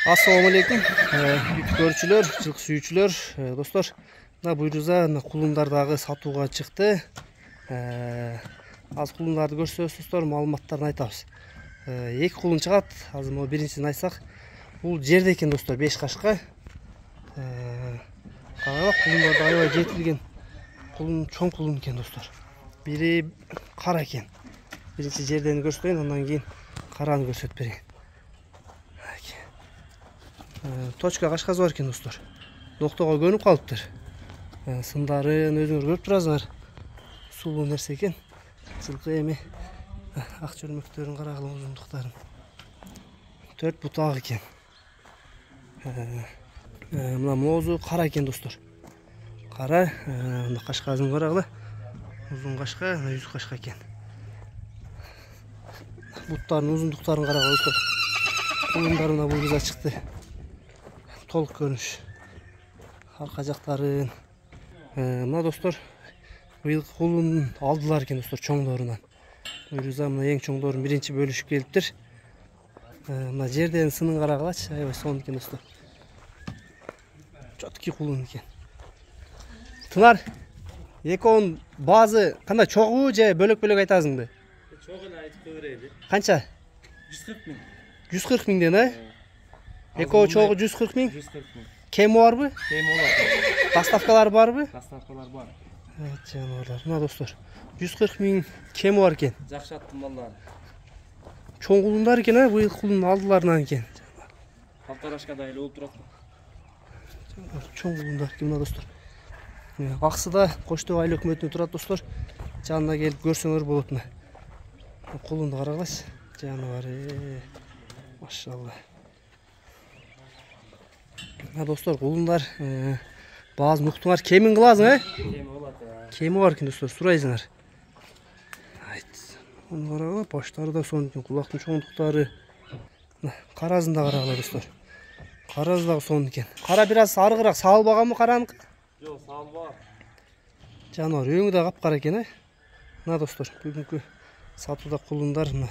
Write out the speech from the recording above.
Assalamu alaikum. Көрүүчүлөр, жылкы сүйүүчүлөр, достор. Мына буйруза кулундардагы сатууга чыкты. Аз кулундарды көрсөңүз, достор, маалыматтарын айтабыз. Эки кулун чыгат. Азыр могу биринчисин айтсак, бул жерде экен, достор, 5 кашка. Карагыла кулундар аябай жетилген. Кулун чоң кулун экен, достор. Бири кара экен. Биринчи жерден көрсөтөйүн, андан кийин караны көрсөтүп берейин. Точка кашказы бар экен, достор. Ноктого көнүп калыптыр. Сындарын өзүңөр көрүп турасыңар. Сулуу нерсе экен. Жылкы эми ак чөлмөктөрүн карагыла, узундуктарын. 4 бутак экен. Мына моозу кара экен, достор. Кара, мына кашказын карагыла. Узун кашка, жүз кашка экен. Буттардын узундуктарын карагыла, достор. Кулундарына буйруза чыкты. Толук көрүнүш. Арка жактарын. Мына, достор, быйыл кулун алдылар экен, достор, чоңдорунан. Буйруза мына эң чоңдорун биринчи бөлүшүп келиптир. Мына жерден сынын карагылачы, аябай сонун экен, достор. Чоткий кулун экен. Тынар, экөөнүн баазы кандай, чогуу же бөлөк-бөлөк айтасыңбы? Чогуу эле айтып кое берели. Канча? 140 миң. 140 миңден, Экөө чогуу 140 миң. 140 миң. Кеми барбы? Кеми болот. Доставкалары барбы? Доставкалар бар. Жаныбарлар. Мына, достор, 140 миң кеми бар экен. Жакшы аттын балдары. Чоң кулундар экен, быйыл кулун алдыларынан экен. Полторашкада эле болуп турат. Чоң кулундар экен, мына, достор. Аксыда Коштоо айыл өкмөтүнө турат, достор. Жанына келип көрсөңөр болот мына. Кулунду карагылачы. Жаныбар, машалла. Мына, достор, кулундар баазын уктуңар, кемин кыласың, Кеми болот. Кеми бар экен, достор, сурайсыңар. Муну карагыла, баштары да сонун экен, кулактын чоңдуктары. Каразын да карагыла, достор. Каразы дагы сонун экен. Кара бир аз арыгыраак саалбаганбы караныкы? Жок, салбак. Жаныбар, өңү да капкара экен, Мына, достор, бүгүнкү сатууда кулундар мына